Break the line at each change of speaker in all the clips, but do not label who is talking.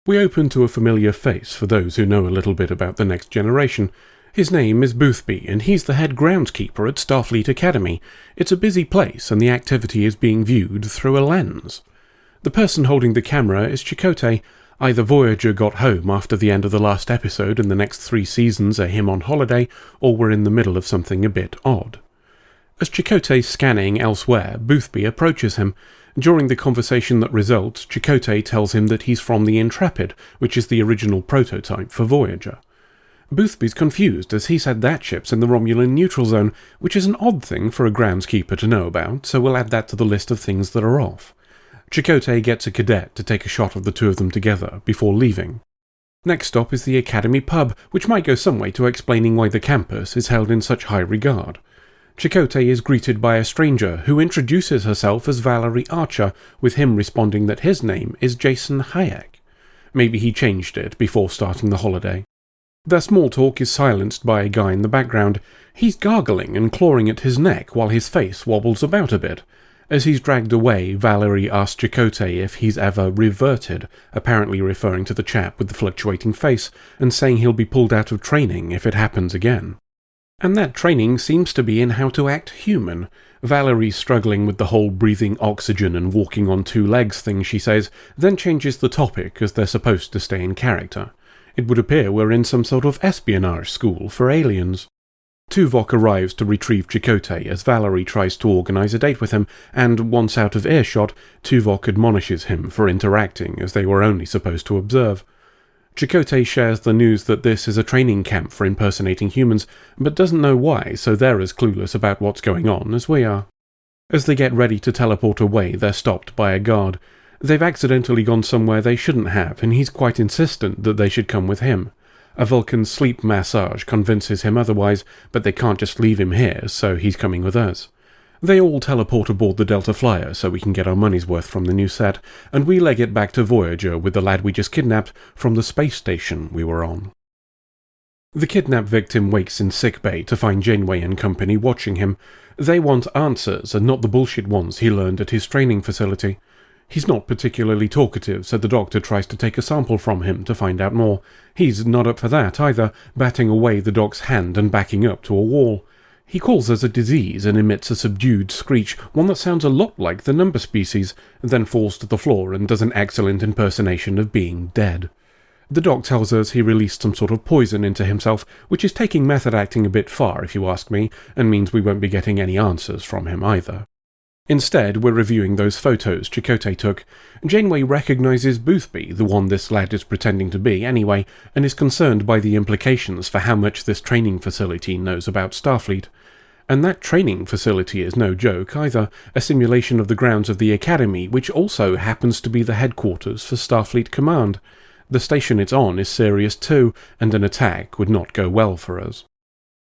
We open to a familiar face for those who know a little bit about the next generation. His name is Boothby, and he's the head groundskeeper at Starfleet Academy. It's a busy place, and the activity is being viewed through a lens. The person holding the camera is Chakotay. Either Voyager got home after the end of the last episode and the next 3 seasons are him on holiday, or we're in the middle of something a bit odd. As Chakotay's scanning elsewhere, Boothby approaches him. During the conversation that results, Chakotay tells him that he's from the Intrepid, which is the original prototype for Voyager. Boothby's confused as he's had that ship's in the Romulan neutral zone, which is an odd thing for a groundskeeper to know about, so we'll add that to the list of things that are off. Chakotay gets a cadet to take a shot of the two of them together before leaving. Next stop is the Academy pub, which might go some way to explaining why the campus is held in such high regard. Chakotay is greeted by a stranger who introduces herself as Valerie Archer, with him responding that his name is Jason Hayek. Maybe he changed it before starting the holiday. Their small talk is silenced by a guy in the background. He's gargling and clawing at his neck while his face wobbles about a bit. As he's dragged away, Valerie asks Chakotay if he's ever reverted, apparently referring to the chap with the fluctuating face, and saying he'll be pulled out of training if it happens again. And that training seems to be in how to act human. Valerie's struggling with the whole breathing oxygen and walking on 2 legs thing, she says, then changes the topic as they're supposed to stay in character. It would appear we're in some sort of espionage school for aliens. Tuvok arrives to retrieve Chakotay as Valerie tries to organise a date with him, and once out of earshot, Tuvok admonishes him for interacting as they were only supposed to observe. Chakotay shares the news that this is a training camp for impersonating humans, but doesn't know why, so they're as clueless about what's going on as we are. As they get ready to teleport away, they're stopped by a guard. They've accidentally gone somewhere they shouldn't have, and he's quite insistent that they should come with him. A Vulcan sleep massage convinces him otherwise, but they can't just leave him here, so he's coming with us. They all teleport aboard the Delta Flyer so we can get our money's worth from the new set, and we leg it back to Voyager with the lad we just kidnapped from the space station we were on. The kidnap victim wakes in sickbay to find Janeway and company watching him. They want answers, and not the bullshit ones he learned at his training facility. He's not particularly talkative, so the doctor tries to take a sample from him to find out more. He's not up for that either, batting away the doc's hand and backing up to a wall. He calls us a disease and emits a subdued screech, one that sounds a lot like the number species, then falls to the floor and does an excellent impersonation of being dead. The doc tells us he released some sort of poison into himself, which is taking method acting a bit far if you ask me, and means we won't be getting any answers from him either. Instead, we're reviewing those photos Chakotay took. Janeway recognises Boothby, the one this lad is pretending to be anyway, and is concerned by the implications for how much this training facility knows about Starfleet. And that training facility is no joke either, a simulation of the grounds of the Academy, which also happens to be the headquarters for Starfleet Command. The station it's on is serious too, and an attack would not go well for us.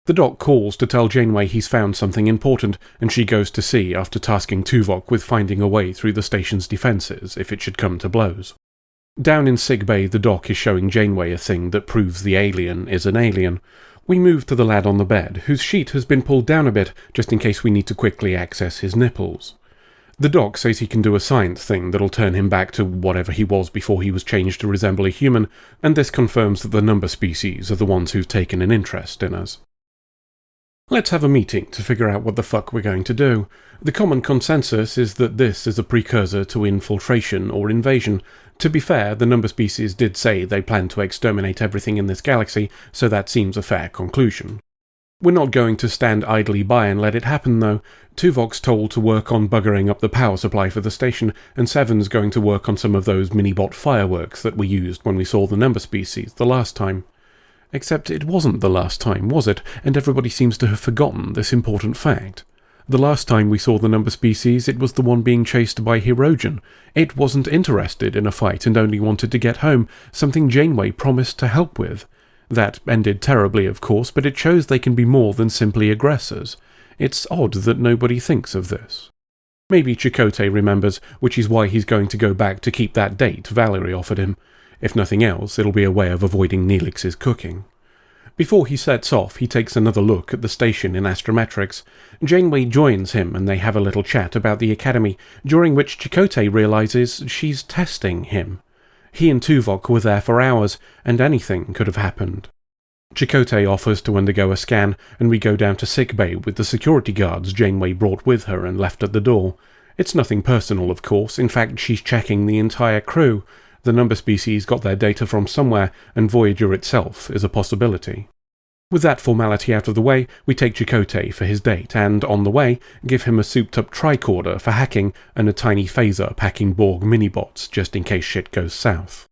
The doc calls to tell Janeway he's found something important, and she goes to see after tasking Tuvok with finding a way through the station's defences if it should come to blows. Down in sickbay, the doc is showing Janeway a thing that proves the alien is an alien. We move to the lad on the bed, whose sheet has been pulled down a bit, just in case we need to quickly access his nipples. The doc says he can do a science thing that'll turn him back to whatever he was before he was changed to resemble a human, and this confirms that the number species are the ones who've taken an interest in us. Let's have a meeting to figure out what the fuck we're going to do. The common consensus is that this is a precursor to infiltration or invasion. To be fair, the number species did say they plan to exterminate everything in this galaxy, so that seems a fair conclusion. We're not going to stand idly by and let it happen though. Tuvok's told to work on buggering up the power supply for the station, and Seven's going to work on some of those mini-bot fireworks that we used when we saw the number species the last time. Except it wasn't the last time, was it? And everybody seems to have forgotten this important fact. The last time we saw the number species, it was the one being chased by Hirogen. It wasn't interested in a fight and only wanted to get home, something Janeway promised to help with. That ended terribly, of course, but it shows they can be more than simply aggressors. It's odd that nobody thinks of this. Maybe Chakotay remembers, which is why he's going to go back to keep that date Valerie offered him. If nothing else, it'll be a way of avoiding Neelix's cooking. Before he sets off, he takes another look at the station in astrometrics. Janeway joins him and they have a little chat about the Academy, during which Chakotay realizes she's testing him. He and Tuvok were there for hours, and anything could have happened. Chakotay offers to undergo a scan, and we go down to sickbay with the security guards Janeway brought with her and left at the door. It's nothing personal, of course. In fact, she's checking the entire crew. The number species got their data from somewhere, and Voyager itself is a possibility. With that formality out of the way, we take Chakotay for his date, and, on the way, give him a souped-up tricorder for hacking and a tiny phaser packing Borg minibots just in case shit goes south.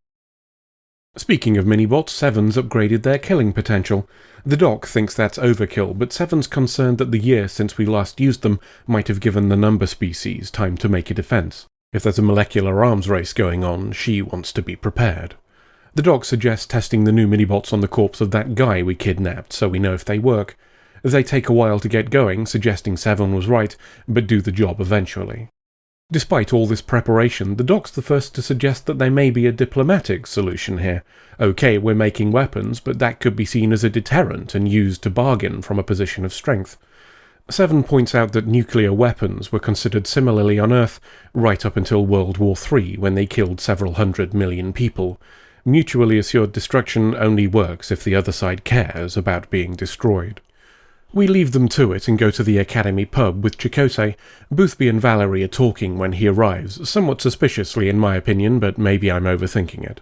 Speaking of minibots, Seven's upgraded their killing potential. The doc thinks that's overkill, but Seven's concerned that the year since we last used them might have given the number species time to make a defense. If there's a molecular arms race going on, she wants to be prepared. The doc suggests testing the new minibots on the corpse of that guy we kidnapped, so we know if they work. They take a while to get going, suggesting Seven was right, but do the job eventually. Despite all this preparation, the doc's the first to suggest that there may be a diplomatic solution here. Okay, we're making weapons, but that could be seen as a deterrent and used to bargain from a position of strength. Seven points out that nuclear weapons were considered similarly on Earth right up until World War III, when they killed several 100 million people. Mutually assured destruction only works if the other side cares about being destroyed. We leave them to it and go to the Academy pub with Chakotay. Boothby and Valerie are talking when he arrives, somewhat suspiciously in my opinion, but maybe I'm overthinking it.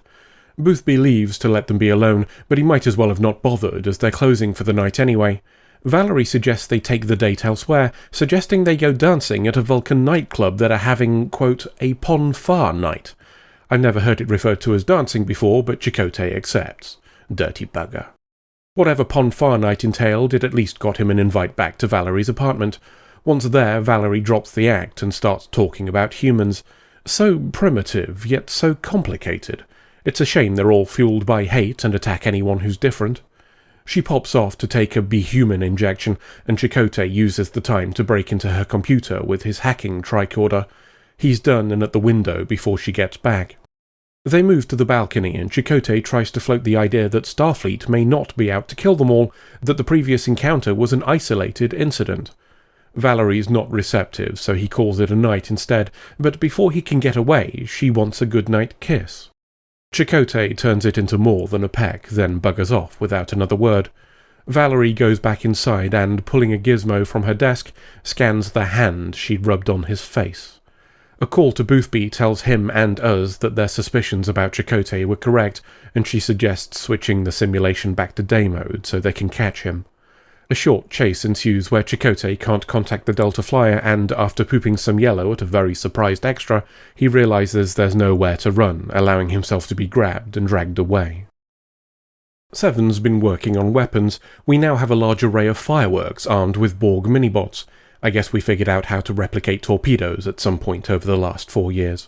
Boothby leaves to let them be alone, but he might as well have not bothered, as they're closing for the night anyway. Valerie suggests they take the date elsewhere, suggesting they go dancing at a Vulcan nightclub that are having, quote, a farr night. I've never heard it referred to as dancing before, but Chakotay accepts. Dirty bugger. Whatever farr night entailed, it at least got him an invite back to Valerie's apartment. Once there, Valerie drops the act and starts talking about humans. So primitive, yet so complicated. It's a shame they're all fueled by hate and attack anyone who's different. She pops off to take a Be Human injection, and Chakotay uses the time to break into her computer with his hacking tricorder. He's done and at the window before she gets back. They move to the balcony, and Chakotay tries to float the idea that Starfleet may not be out to kill them all, that the previous encounter was an isolated incident. Valerie's not receptive, so he calls it a night instead, but before he can get away, she wants a goodnight kiss. Chakotay turns it into more than a peck, then buggers off without another word. Valerie goes back inside and, pulling a gizmo from her desk, scans the hand she'd rubbed on his face. A call to Boothby tells him and us that their suspicions about Chakotay were correct, and she suggests switching the simulation back to day mode so they can catch him. A short chase ensues where Chakotay can't contact the Delta Flyer, and after pooping some yellow at a very surprised extra, he realizes there's nowhere to run, allowing himself to be grabbed and dragged away. Seven's been working on weapons. We now have a large array of fireworks armed with Borg minibots. I guess we figured out how to replicate torpedoes at some point over the last 4 years.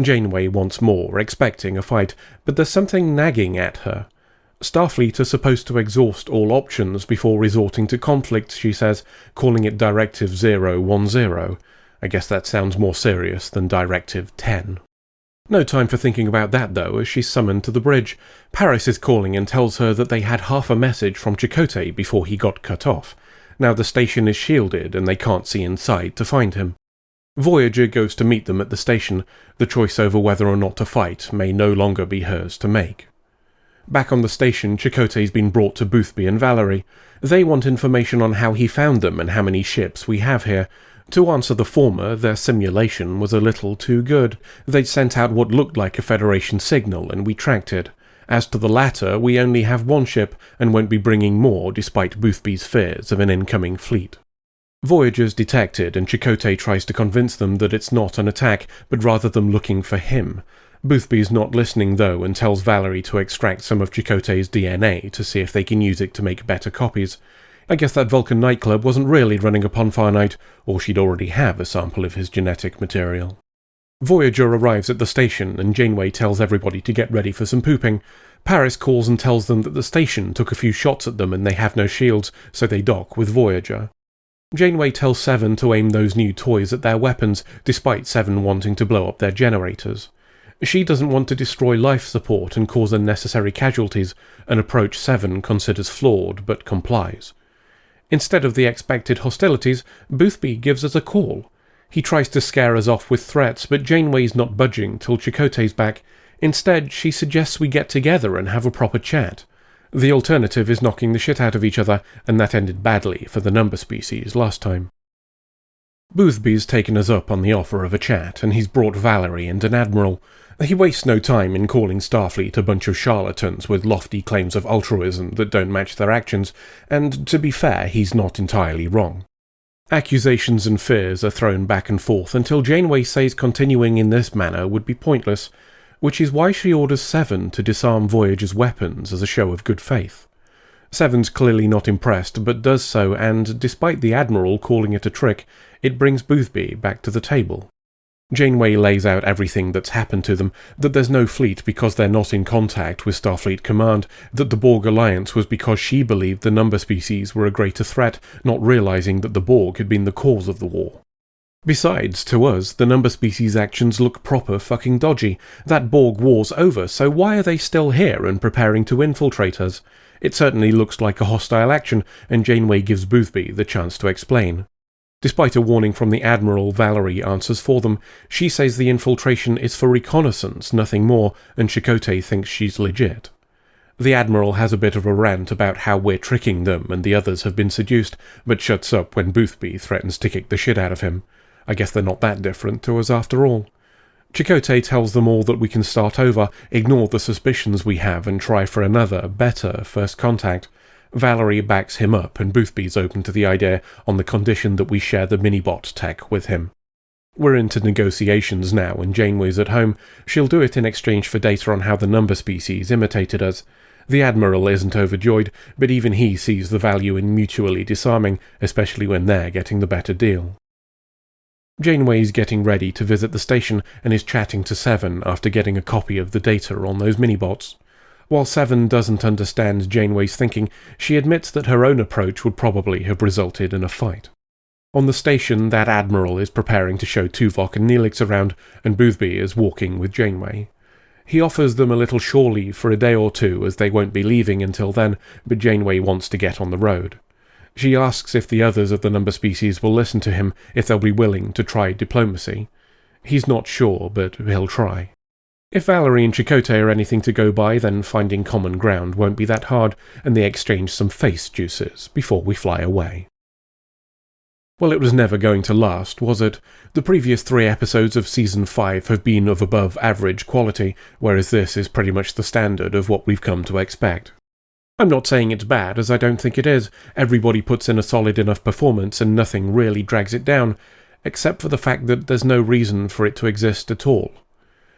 Janeway wants more, expecting a fight, but there's something nagging at her. Starfleet are supposed to exhaust all options before resorting to conflict, she says, calling it Directive 010. I guess that sounds more serious than Directive 10. No time for thinking about that, though, as she's summoned to the bridge. Paris is calling and tells her that they had half a message from Chakotay before he got cut off. Now the station is shielded and they can't see inside to find him. Voyager goes to meet them at the station. The choice over whether or not to fight may no longer be hers to make. Back on the station, Chakotay's been brought to Boothby and Valerie. They want information on how he found them and how many ships we have here. To answer the former, their simulation was a little too good. They'd sent out what looked like a Federation signal, and we tracked it. As to the latter, we only have one ship, and won't be bringing more despite Boothby's fears of an incoming fleet. Voyager's detected, and Chakotay tries to convince them that it's not an attack, but rather them looking for him. Boothby's not listening though, and tells Valerie to extract some of Chakotay's DNA to see if they can use it to make better copies. I guess that Vulcan nightclub wasn't really running a farr night, or she'd already have a sample of his genetic material. Voyager arrives at the station, and Janeway tells everybody to get ready for some pooping. Paris calls and tells them that the station took a few shots at them and they have no shields, so they dock with Voyager. Janeway tells Seven to aim those new toys at their weapons, despite Seven wanting to blow up their generators. She doesn't want to destroy life support and cause unnecessary casualties, an approach Seven considers flawed but complies. Instead of the expected hostilities, Boothby gives us a call. He tries to scare us off with threats, but Janeway's not budging till Chakotay's back. Instead, she suggests we get together and have a proper chat. The alternative is knocking the shit out of each other, and that ended badly for the number species last time. Boothby's taken us up on the offer of a chat, and he's brought Valerie and an admiral. He wastes no time in calling Starfleet a bunch of charlatans with lofty claims of altruism that don't match their actions, and to be fair, he's not entirely wrong. Accusations and fears are thrown back and forth until Janeway says continuing in this manner would be pointless, which is why she orders Seven to disarm Voyager's weapons as a show of good faith. Seven's clearly not impressed, but does so, and despite the Admiral calling it a trick, it brings Boothby back to the table. Janeway lays out everything that's happened to them, that there's no fleet because they're not in contact with Starfleet Command, that the Borg alliance was because she believed the number species were a greater threat, not realizing that the Borg had been the cause of the war. Besides, to us, the number species' actions look proper fucking dodgy. That Borg war's over, so why are they still here and preparing to infiltrate us? It certainly looks like a hostile action, and Janeway gives Boothby the chance to explain. Despite a warning from the Admiral, Valerie answers for them. She says the infiltration is for reconnaissance, nothing more, and Chakotay thinks she's legit. The Admiral has a bit of a rant about how we're tricking them and the others have been seduced, but shuts up when Boothby threatens to kick the shit out of him. I guess they're not that different to us after all. Chakotay tells them all that we can start over, ignore the suspicions we have, and try for another, better first contact. Valerie backs him up, and Boothby's open to the idea on the condition that we share the minibot tech with him. We're into negotiations now, and Janeway's at home. She'll do it in exchange for data on how the number species imitated us. The Admiral isn't overjoyed, but even he sees the value in mutually disarming, especially when they're getting the better deal. Janeway's getting ready to visit the station and is chatting to Seven after getting a copy of the data on those minibots. While Seven doesn't understand Janeway's thinking, she admits that her own approach would probably have resulted in a fight. On the station, that Admiral is preparing to show Tuvok and Neelix around, and Boothby is walking with Janeway. He offers them a little shore leave for a day or two, as they won't be leaving until then, but Janeway wants to get on the road. She asks if the others of the number species will listen to him, if they'll be willing to try diplomacy. He's not sure, but he'll try. If Valerie and Chakotay are anything to go by, then finding common ground won't be that hard, and they exchange some face juices before we fly away. Well, it was never going to last, was it? The previous 3 episodes of Season 5 have been of above average quality, whereas this is pretty much the standard of what we've come to expect. I'm not saying it's bad, as I don't think it is. Everybody puts in a solid enough performance and nothing really drags it down, except for the fact that there's no reason for it to exist at all.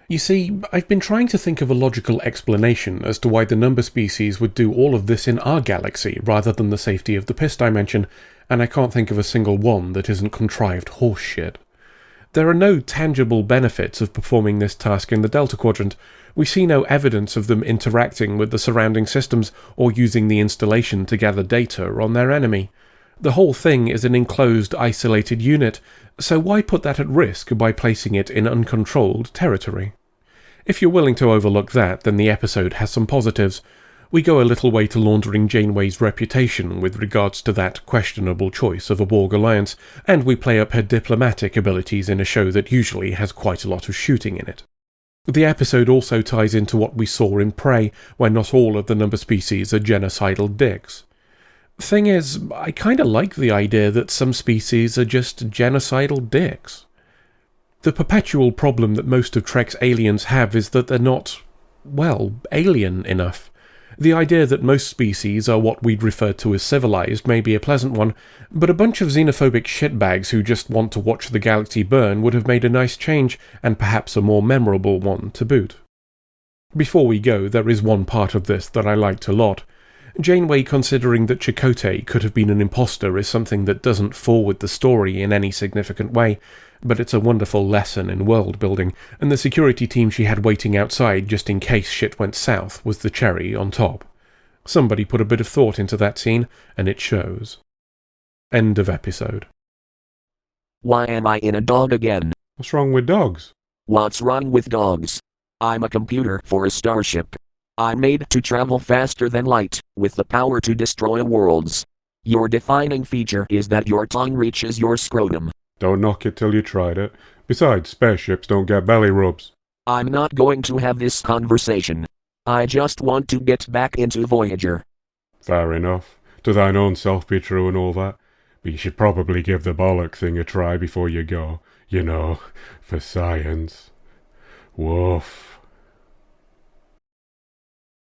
You see, I've been trying to think of a logical explanation as to why the number species would do all of this in our galaxy rather than the safety of the Piss dimension, and I can't think of a single one that isn't contrived horseshit. There are no tangible benefits of performing this task in the Delta Quadrant. We see no evidence of them interacting with the surrounding systems or using the installation to gather data on their enemy. The whole thing is an enclosed, isolated unit, so why put that at risk by placing it in uncontrolled territory? If you're willing to overlook that, then the episode has some positives. We go a little way to laundering Janeway's reputation with regards to that questionable choice of a Borg alliance, and we play up her diplomatic abilities in a show that usually has quite a lot of shooting in it. The episode also ties into what we saw in Prey, where not all of the number species are genocidal dicks. Thing is, I kinda like the idea that some species are just genocidal dicks. The perpetual problem that most of Trek's aliens have is that they're not, well, alien enough. The idea that most species are what we'd refer to as civilized may be a pleasant one, but a bunch of xenophobic shitbags who just want to watch the galaxy burn would have made a nice change, and perhaps a more memorable one to boot. Before we go, there is one part of this that I liked a lot. Janeway considering that Chakotay could have been an imposter is something that doesn't forward the story in any significant way, but it's a wonderful lesson in world building, and the security team she had waiting outside just in case shit went south was the cherry on top. Somebody put a bit of thought into that scene, and it shows. End of episode.
Why am I in a dog again?
What's wrong with dogs?
What's wrong with dogs? I'm a computer for a starship. I'm made to travel faster than light, with the power to destroy worlds. Your defining feature is that your tongue reaches your scrotum.
Don't knock it till you tried it. Besides, spaceships don't get belly rubs.
I'm not going to have this conversation. I just want to get back into Voyager.
Fair enough. To thine own self be true and all that. But you should probably give the bollock thing a try before you go. You know, for science. Woof.